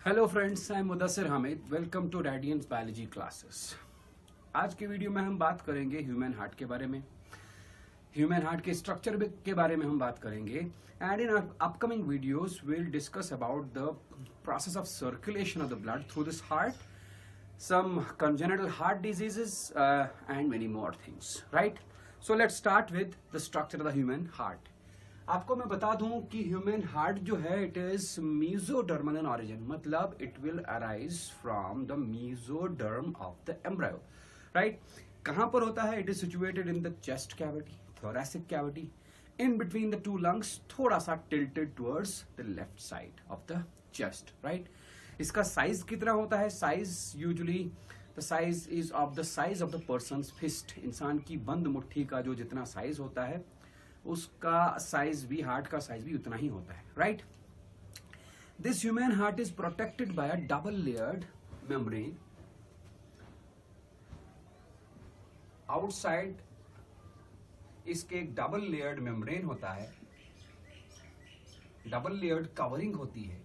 Hello friends, I am Mudassir Hamid. Welcome to Radiance biology classes. आज के video में हम बात करेंगे ह्यूमन हार्ट के बारे में। ह्यूमन हार्ट के स्ट्रक्चर के बारे में हम बात करेंगे and in upcoming videos will discuss about the process of circulation of the blood through this heart, some congenital heart diseases and many more things, right? So let's start with the structure of the human heart. आपको मैं बता दूं कि human heart जो है it is mesodermal in origin, मतलब it will arise from the mesoderm of the embryo, right? कहां पर होता है? It is situated in the chest cavity, thoracic cavity, in between the two lungs, थोड़ा सा tilted towards the left side of the chest, right? इसका size कितना होता है? Size usually the size is of the size of the person's fist. इंसान की बंद मुट्ठी का जो जितना साइज होता है उसका साइज भी, हार्ट का साइज भी उतना ही होता है, right? This human heart is protected by a double layered membrane. Outside इसके एक डबल लेयर्ड मेम्ब्रेन होता है, डबल लेयर्ड कवरिंग होती है।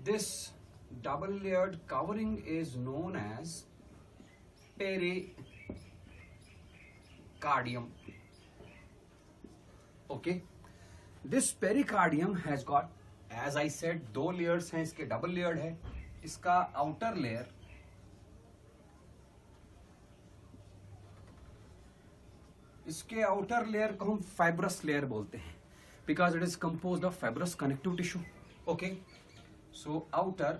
This double layered covering is known as pericardium. Okay, this pericardium has got, as I said, दो layers हैं इसके, double layered है। इसका outer layer इसके outer layer को हम fibrous layer बोलते हैं because it is composed of fibrous connective tissue. Okay, so outer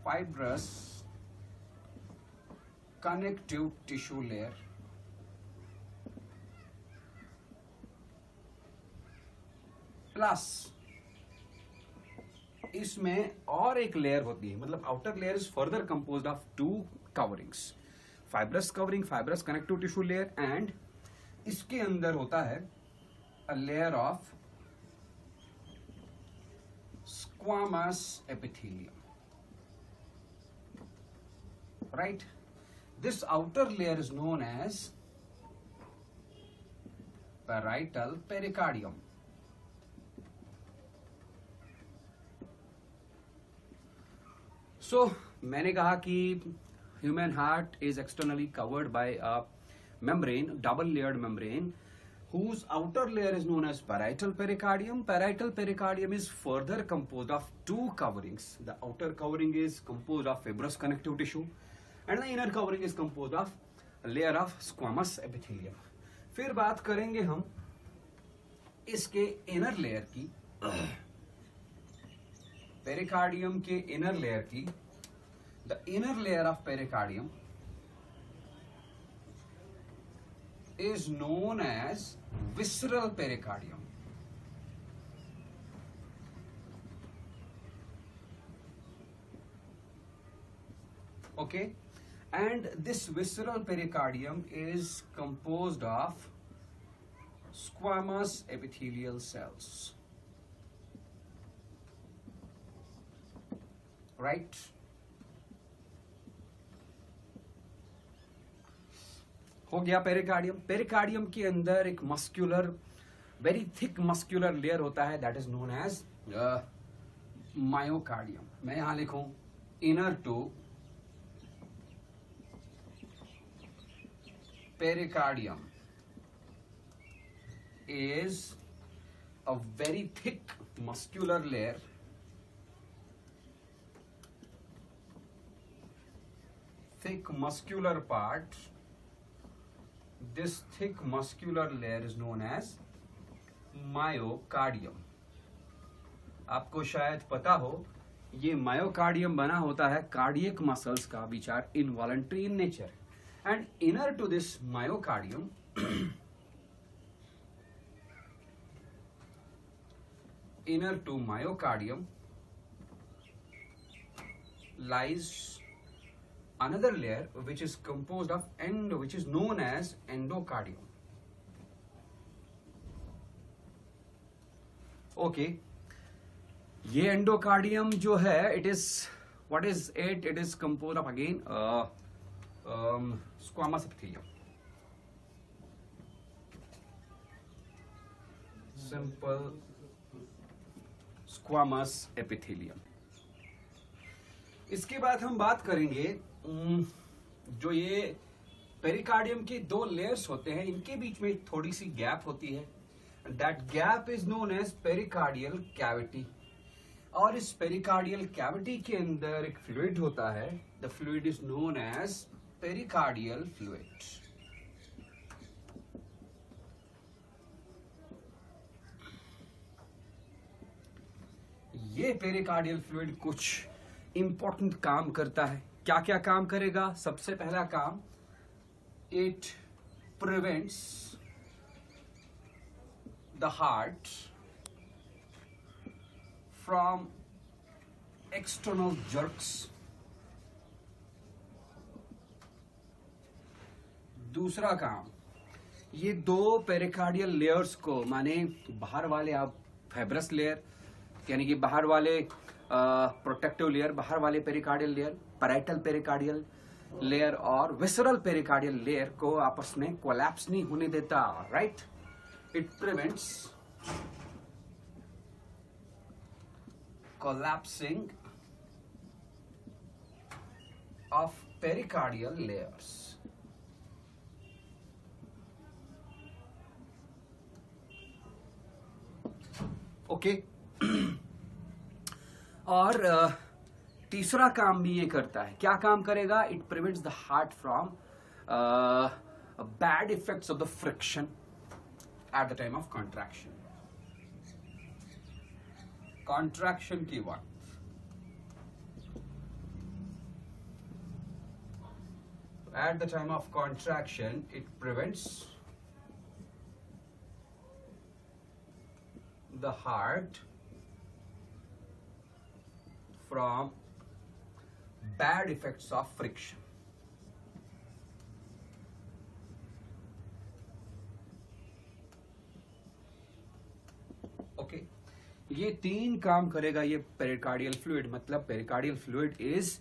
fibrous connective tissue layer plus इसमें और एक लेयर होती है, मतलब outer layer is further composed of two coverings, fibrous covering, fibrous connective tissue layer, and इसके अंदर होता है a layer of squamous epithelium, right? This outer layer is known as parietal pericardium. So मैंने कहा कि human heart is externally covered by a membrane, double layered membrane, whose outer layer is known as parietal pericardium. Parietal pericardium is further composed of two coverings. The outer covering is composed of fibrous connective tissue and the inner covering is composed of a layer of squamous epithelium. फिर बात करेंगे हम इसके inner layer की, pericardium के inner layer की। The inner layer of pericardium is known as visceral pericardium. Okay, and this visceral pericardium is composed of squamous epithelial cells, right? हो गया पेरिकार्डियम। पेरिकार्डियम के अंदर एक muscular, very thick muscular layer होता है, that is known as myocardium. मैं यहां लिखूं inner to pericardium is a very thick muscular layer part. This thick muscular layer is known as myocardium. आपको शायद पता हो ये मायोकार्डियम बना होता है कार्डियक मसल्स का, which are involuntary in nature, and inner to this myocardium inner to myocardium lies another layer which is composed of which is known as endocardium. Okay, ये एंडोकार्डियम जो है it is what is it is composed of again squamous epithelium. simple squamous epithelium. इसके बाद हम बात करेंगे जो ये पेरिकार्डियम के दो लेयर्स होते हैं, इनके बीच में थोड़ी सी गैप होती है। That gap is known as pericardial cavity. और इस पेरिकार्डियल कैविटी के अंदर एक फ्लूइड होता है, the fluid is known as pericardial fluid. ये पेरिकार्डियल फ्लूइड कुछ इंपॉर्टेंट काम करता है। क्या क्या काम करेगा? सबसे पहला काम, it prevents the heart from external jerks. दूसरा काम, ये दो पेरिकार्डियल लेयर्स को, माने बाहर वाले आप फाइब्रस लेयर यानी कि बाहर वाले प्रोटेक्टिव लेयर, बाहर वाले pericardial layer, parietal pericardial layer और विसरल पेरिकार्डियल लेयर को आपस में कोलैप्स नहीं होने देता, right? It prevents collapsing of pericardial layers. Okay. और तीसरा काम भी ये करता है। क्या काम करेगा? It prevents the heart from bad effects of the friction at the time of contraction. Contraction की वक्त at the time of contraction it prevents the heart from bad effects of friction. Okay, ये तीन काम करेगा ये pericardial fluid. मतलब pericardial fluid is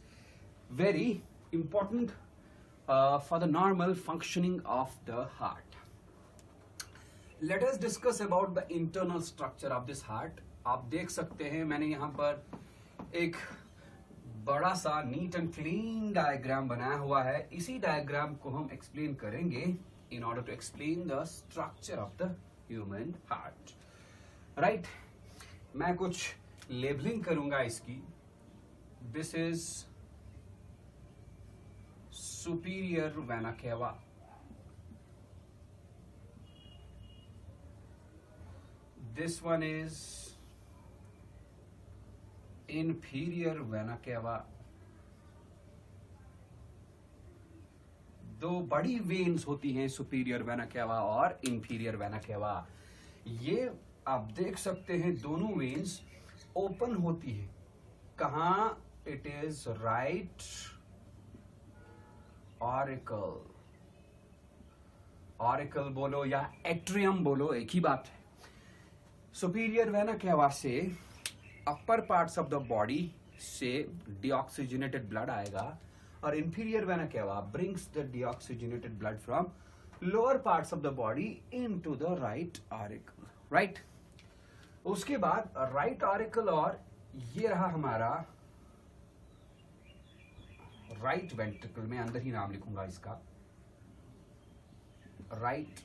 very important for the normal functioning of the heart. Let us discuss about the internal structure of this heart. आप देख सकते हैं मैंने यहां पर एक बड़ा सा नीट एंड क्लीन डायग्राम बनाया हुआ है। इसी डायग्राम को हम एक्सप्लेन करेंगे in order to explain the structure of the human heart, right? मैं कुछ लेबलिंग करूंगा इसकी। This is superior vena cava, this one is inferior vena cava। दो बड़ी वेन्स होती हैं, सुपीरियर वेना केवा और इंफीरियर वेना केवा। ये आप देख सकते हैं दोनों वेन्स ओपन होती है। कहां? It is right auricle. Auricle बोलो या एट्रियम बोलो, एक ही बात है। सुपीरियर वेना केवा से upper parts of the body से डीऑक्सीजनेटेड ब्लड आएगा और inferior vena cava brings the deoxygenated blood from lower parts of the body into the right auricle, right? उसके बाद राइट ऑरिकल और ये रहा हमारा राइट वेंट्रिकल। में अंदर ही नाम लिखूंगा इसका, राइट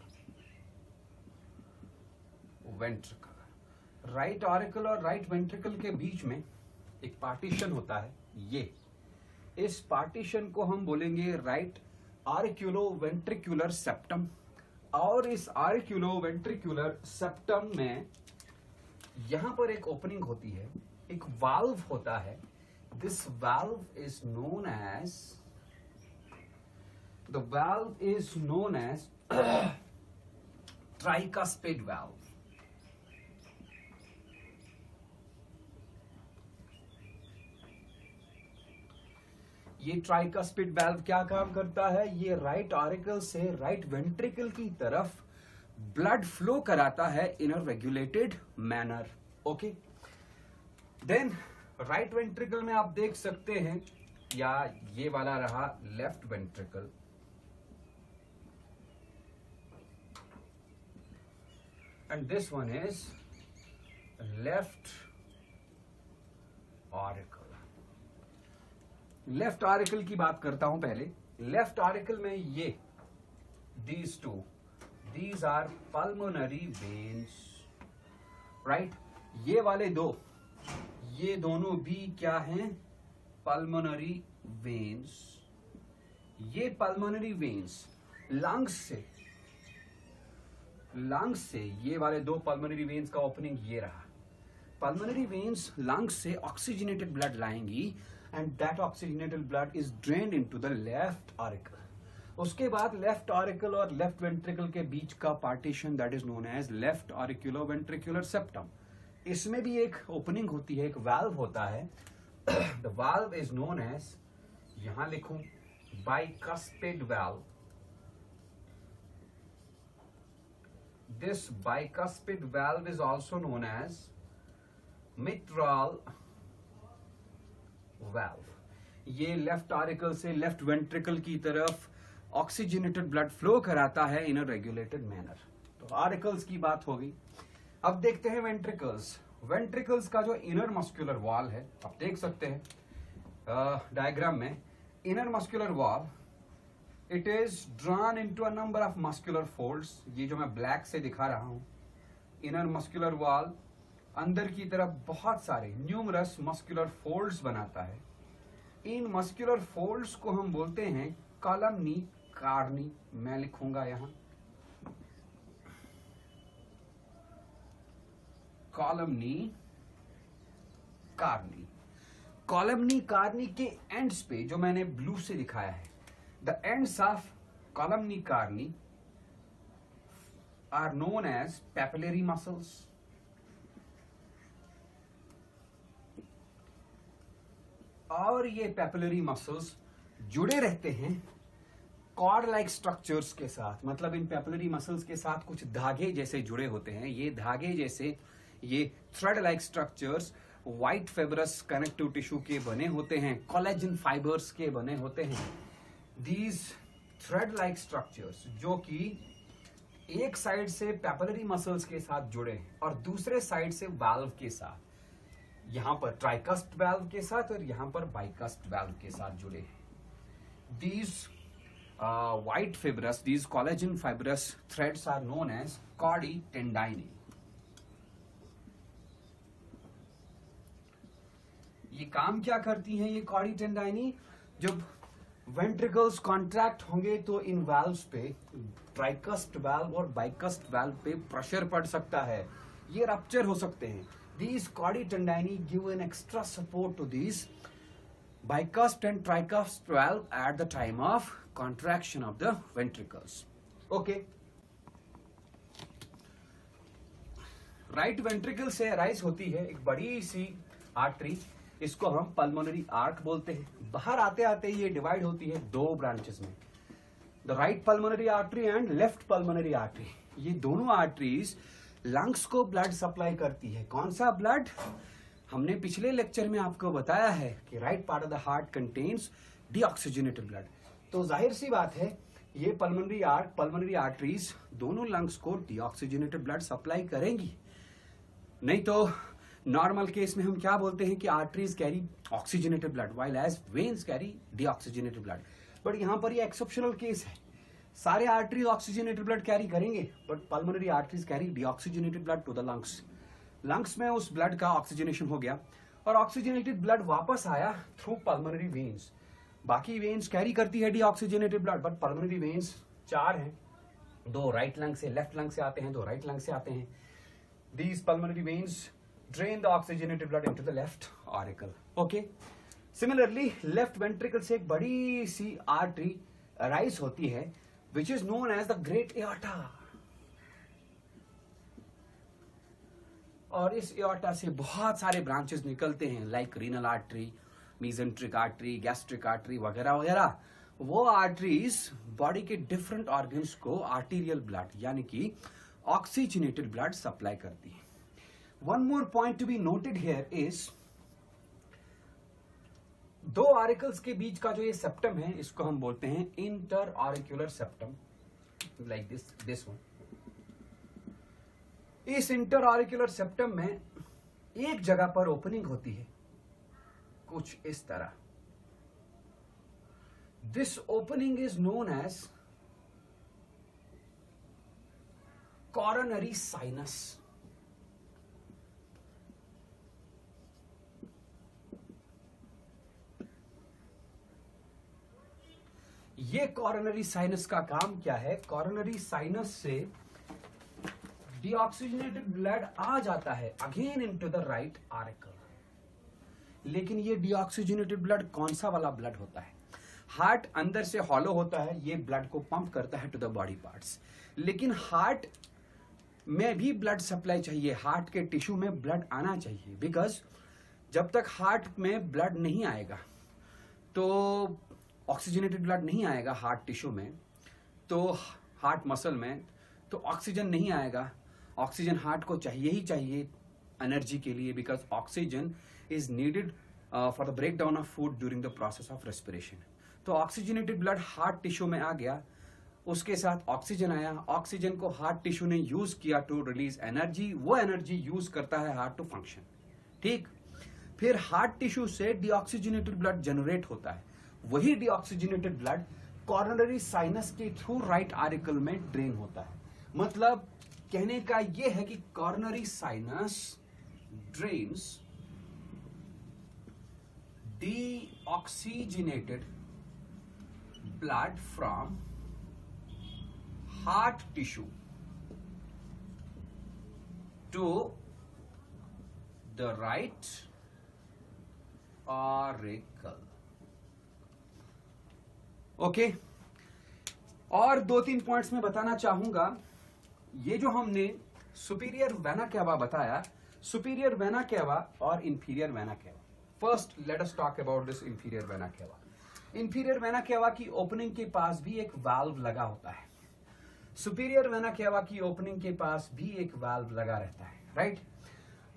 वेंट्रिकल। राइट ऑरिकल और राइट वेंट्रिकल के बीच में एक पार्टीशन होता है। ये इस पार्टीशन को हम बोलेंगे राइट ऑरिक्यूलो वेंट्रिकुलर सेप्टम। और इस ऑरिक्यूलो वेंट्रिकुलर सेप्टम में यहां पर एक ओपनिंग होती है, एक वाल्व होता है। This valve is known as tricuspid valve. ये ट्राइकास्पिड वाल्व क्या काम करता है? ये राइट ऑरिकल से राइट वेंट्रिकल की तरफ ब्लड फ्लो कराता है in a regulated manner. Okay, then right ventricle में आप देख सकते हैं, या ये वाला रहा left ventricle. And this one is left auricle. Left auricle की बात करता हूं पहले। लेफ्ट ऑरिकल में ये these two, these are pulmonary veins, right? ये वाले दो, ये दोनों भी क्या हैं? pulmonary veins। ये pulmonary veins लंग्स से ये वाले दो pulmonary veins का ओपनिंग ये रहा। pulmonary veins लंग्स से ऑक्सीजनेटेड ब्लड लाएंगी and that oxygenated blood is drained into the left auricle. उसके बाद लेफ्ट ऑरिकल और लेफ्ट वेंट्रिकल के बीच का partition that is known as left auriculo ventricular septum. इसमें भी एक ओपनिंग होती है, एक वाल्व होता है। The valve is known as, यहां लिखूं, bicuspid valve. This bicuspid valve is also known as mitral valve. ये लेफ्ट ऑरिकल से लेफ्ट वेंट्रिकल की तरफ ऑक्सीजनेटेड ब्लड फ्लो कराता है इन अ रेगुलेटेड मैनर। तो ऑरिकल्स की बात हो गई। अब देखते हैं वेंट्रिकल्स। वेंट्रिकल्स का जो इनर मस्कुलर वॉल है, आप देख सकते हैं डायग्राम में, inner muscular wall, it is drawn into a number of muscular folds. ये जो मैं ब्लैक से दिखा रहा हूं, इनर मस्कुलर वॉल अंदर की तरफ बहुत सारे न्यूमरस मस्कुलर फोल्ड्स बनाता है। इन मस्कुलर फोल्ड्स को हम बोलते हैं कॉलमनी कार्नी। मैं लिखूंगा यहां कॉलमनी कार्नी। कॉलमनी कार्नी के एंड्स पे जो मैंने ब्लू से दिखाया है, the ends of columnae carneae are known as papillary muscles. और ये पैपिलरी मसल्स जुड़े रहते हैं कॉर्ड लाइक स्ट्रक्चर्स के साथ। मतलब इन पैपिलरी मसल्स के साथ कुछ धागे जैसे जुड़े होते हैं। ये धागे जैसे, ये thread like structures white fibrous connective tissue के बने होते हैं, कोलेजन फाइबर्स के बने होते हैं। दीज थ्रेड लाइक स्ट्रक्चर्स जो कि एक साइड से पैपिलरी मसल्स के साथ जुड़े हैं और दूसरे साइड से वाल्व के साथ, यहां पर ट्राइकस्ट वाल्व के साथ और यहां पर बाइकस्ट वाल्व के साथ जुड़े हैं। These white fibrous, these collagen fibrous threads are known as chordae tendineae. ये काम क्या करती हैं ये कॉर्डी टेंडाइनी? जब वेंट्रिकल्स कॉन्ट्रैक्ट होंगे तो इन वाल्व्स पे, ट्राइकस्ट वाल्व और बाइकस्ट वाल्व पे प्रेशर पड़ सकता है, ये रप्चर हो सकते हैं। These chordae tendini give an extra support to these bicust and tricust valve at the time of contraction of the ventricles. Okay. Right ventricle से अराइज होती है एक बड़ी सी आर्टरी, इसको हम पल्मोनरी आर्क बोलते हैं। बाहर आते आते ये डिवाइड होती है दो ब्रांचेस में, the right pulmonary artery and left pulmonary artery. ये दोनों आर्टरीज लंग्स को ब्लड सप्लाई करती है। कौन सा ब्लड? हमने पिछले लेक्चर में आपको बताया है कि right part of the heart contains deoxygenated blood. तो जाहिर सी बात है ये पल्मोनरी आर्क, पल्मोनरी आर्टरीज दोनों लंग्स को डीऑक्सीजनेटेड ब्लड सप्लाई करेंगी। नहीं तो नॉर्मल केस में हम क्या बोलते हैं कि arteries carry oxygenated blood while as veins carry deoxygenated blood. But यहां पर ये एक्सेप्शनल केस है, सारे आर्टरीज ऑक्सीजनेटेड ब्लड कैरी करेंगे but pulmonary arteries carry deoxygenated blood to the lungs. Lungs में उस ब्लड का ऑक्सीजनेशन हो गया और ऑक्सीजनेटेड ब्लड वापस आया थ्रू पल्मोनरी वेन्स। बाकी वेन्स कैरी करती है deoxygenated blood, but pulmonary veins 4 हैं, 2 राइट लंग से, लेफ्ट लंग से आते हैं, 2 राइट लंग से आते हैं। These pulmonary veins drain the oxygenated blood into the left auricle. Okay. Similarly, left ventricle से एक बड़ी सी artery arise होती है, which is known as the great aorta. और इस aorta से बहुत सारे branches निकलते हैं, like renal artery, mesenteric artery, gastric artery वगैरह वगैरह। वो arteries body के different organs को arterial blood यानी कि ऑक्सीजनेटेड ब्लड सप्लाई करती है। One more point to be noted here is, दो ऑरिकल्स के बीच का जो ये सेप्टम है इसको हम बोलते हैं inter auricular septum, like this one. इस इंटर ऑरिक्यूलर सेप्टम में एक जगह पर ओपनिंग होती है कुछ इस तरह। This opening is known as coronary sinus। ये कॉरोनरी साइनस का काम क्या है? कॉरोनरी साइनस से डीऑक्सीजनेटेड ब्लड आ जाता है again into the right auricle. लेकिन ये डीऑक्सीजनेटेड ब्लड कौन सा वाला ब्लड होता है? हार्ट अंदर से हॉलो होता है, ये ब्लड को पंप करता है टू द बॉडी पार्ट्स। लेकिन हार्ट में भी ब्लड सप्लाई चाहिए, हार्ट के टिश्यू में ब्लड आना चाहिए, बिकॉज जब तक हार्ट में ब्लड नहीं आएगा, तो ऑक्सीजनेटेड ब्लड नहीं आएगा हार्ट टिश्यू में, तो हार्ट मसल में, तो ऑक्सीजन नहीं आएगा। ऑक्सीजन हार्ट को चाहिए ही चाहिए एनर्जी के लिए, because oxygen is needed for the break down of food during the process of respiration. तो ऑक्सीजनेटेड ब्लड हार्ट टिश्यू में आ गया, उसके साथ ऑक्सीजन आया, ऑक्सीजन को हार्ट टिश्यू ने यूज किया टू रिलीज एनर्जी, वो एनर्जी यूज करता है हार्ट टू फंक्शन। ठीक, फिर हार्ट टिश्यू से डीऑक्सीजनेटेड ब्लड जनरेट होता है, वही डीऑक्सीजनेटेड ब्लड कॉरोनरी साइनस के थ्रू राइट आर्टिकल में ड्रेन होता है। मतलब कहने का यह है कि coronary sinus drains deoxygenated blood from heart tissue to the right auricle। Okay, और 2-3 पॉइंट्स में बताना चाहूंगा। ये जो हमने सुपीरियर वेना केवा बताया, सुपीरियर वेना केवा और इंफीरियर वेना केवा। First let us talk about this inferior vena केवा। इंफीरियर वेना केवा की ओपनिंग के पास भी एक वाल्व लगा होता है, सुपीरियर वेना केवा की ओपनिंग के पास भी एक वाल्व लगा रहता है, right.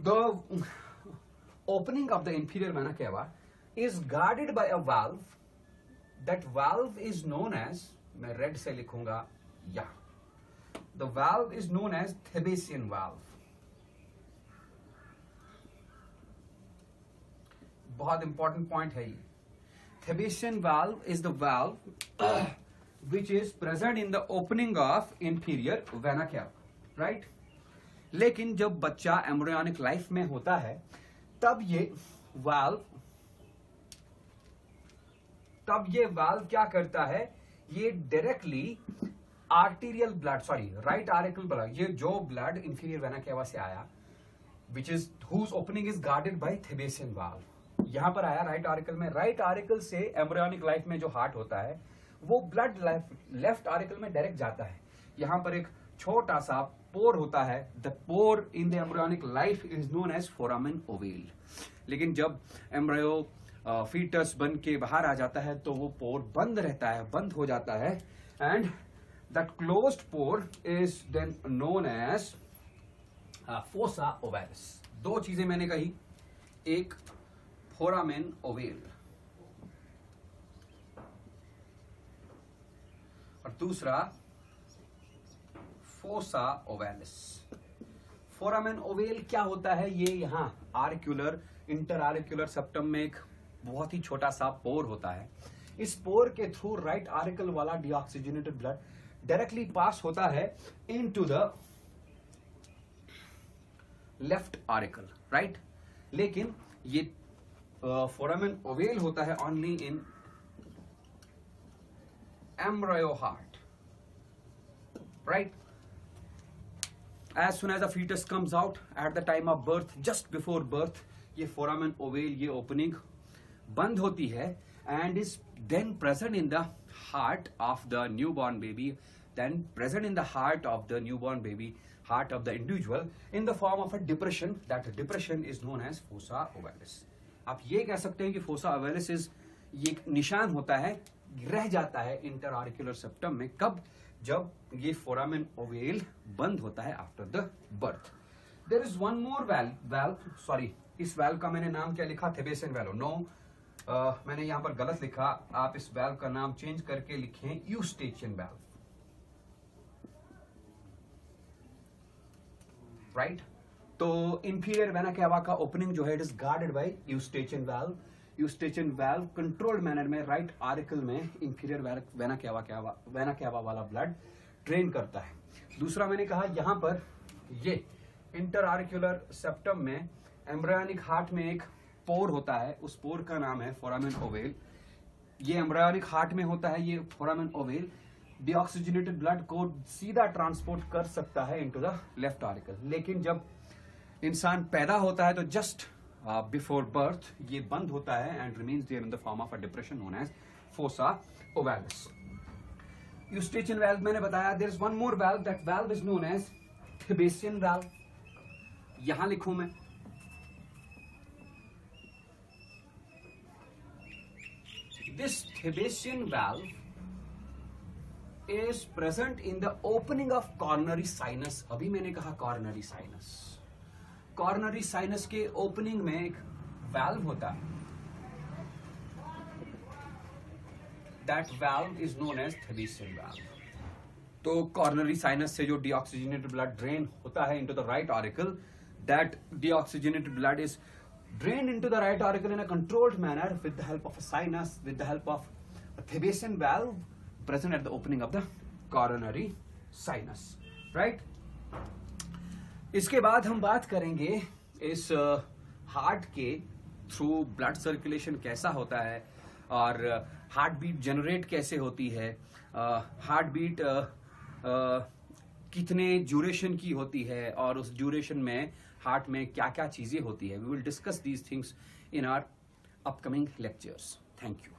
The opening of the inferior vena cava is guarded by a valve, that valve is known as, मैं रेड से लिखूंगा या, the valve is known as thebesian valve. बहुत इंपॉर्टेंट पॉइंट है ये। Thebesian valve is the valve which is present in the opening of inferior vena cava, right? लेकिन जब बच्चा एम्ब्रियोनिक लाइफ में होता है, तब ये वाल्व क्या करता है? ये directly arterial blood, sorry right article blood, ये जो ब्लड इंफीरियर वेना केवा से आया, which is whose opening is guarded by thebesian valve, यहां पर आया राइट आर्टिकल में। राइट आर्टिकल से एम्ब्रियोनिक लाइफ में जो हार्ट होता है, वो ब्लड लेफ्ट आर्टिकल में डायरेक्ट जाता है। यहां पर एक छोटा सा पोर होता है, the pore in the embryonic life is known as foramen ovale. लेकिन जब एम्ब्रियो फीटस बन के बाहर आ जाता है, तो वो पोर बंद रहता है, बंद हो जाता है, and that closed pore is then known as fossa ovalis. 2 चीजें मैंने कही, एक फोरामेन ओवेल और दूसरा फोसा ओवेलिस। फोरामेन ओवेल क्या होता है? ये यहां आर्क्यूलर इंटर आर्क्यूलर सेप्टम में एक बहुत ही छोटा सा पोर होता है। इस पोर के थ्रू राइट आर्टिकल वाला डीऑक्सीजनेटेड ब्लड डायरेक्टली पास होता है into the left article, right. लेकिन ये फोरामेन ओवेल होता है only in embryo heart, right? As soon as the fetus comes out at the time of birth, just before birth, ये foramen ovale, ये opening बंद होती है and is then present in the heart of the newborn baby, then present in the heart of the newborn baby, heart of the individual in the form of a depression. That depression is known as fossa ovalis. आप ये कह सकते हैं कि fossa ovalis is ये निशान होता है, रह जाता है इंटर आर्टिकुलर सेप्टम में। कब? जब ये फोरामेन ओवेल बंद होता है after the birth. There is one more valve, sorry, इस वाल्व का मैंने नाम क्या लिखा? थेबेसियन वाल्व। नो, मैंने यहां पर गलत लिखा, आप इस वाल्व का नाम चेंज करके लिखें यूस्टेचियन वाल्व, राइट। तो इंफीरियर वेना केवा का ओपनिंग जो है, it is guarded by eustachian valve. Eustachian valve controlled manner में राइट आरिकल में इंफीरियर वेना कैवा वाला ब्लड ड्रेन करता है। दूसरा मैंने कहा यहाँ पर ये इंटर आरिकुलर सेप्टम में एम्ब्रायोनिक हार्ट में एक पोर होता है, उस पोर का नाम है फोरामेन ओवेल। ये एम्ब्रायोनिक हार्ट में होता है, ये फोरामेन ओवेल डीऑक्सीजनेटेड ब्लड को सीधा ट्रांसपोर्ट कर सकता है इनटू द लेफ्ट आरिकल। लेकिन जब इंसान पैदा होता है तो जस्ट बिफोर बर्थ ये बंद होता है and remains there in the form of a depression known as fossa ovalis. Eustachian valve मैंने बताया, there is one more valve, that valve is known as thebesian valve. यहां लिखूं मैं, this Thebesian valve is present in the opening of coronary sinus। अभी मैंने कहा coronary sinus, coronary sinus के opening में एक valve होता है, that valve is known as Thebesian valve। तो coronary sinus से जो deoxygenated blood drain होता है into the right auricle, that deoxygenated blood is drained into the right auricle in a controlled manner with the help of a sinus, with the help of a Thebesian valve present at the opening of the coronary sinus, right? इसके बाद हम बात करेंगे इस heart के through blood circulation कैसा होता है और हार्ट बीट जनरेट कैसे होती है, हार्ट बीट कितने ड्यूरेशन की होती है और उस ड्यूरेशन में हार्ट में क्या क्या चीजें होती है। We will discuss these things in our upcoming lectures. Thank you.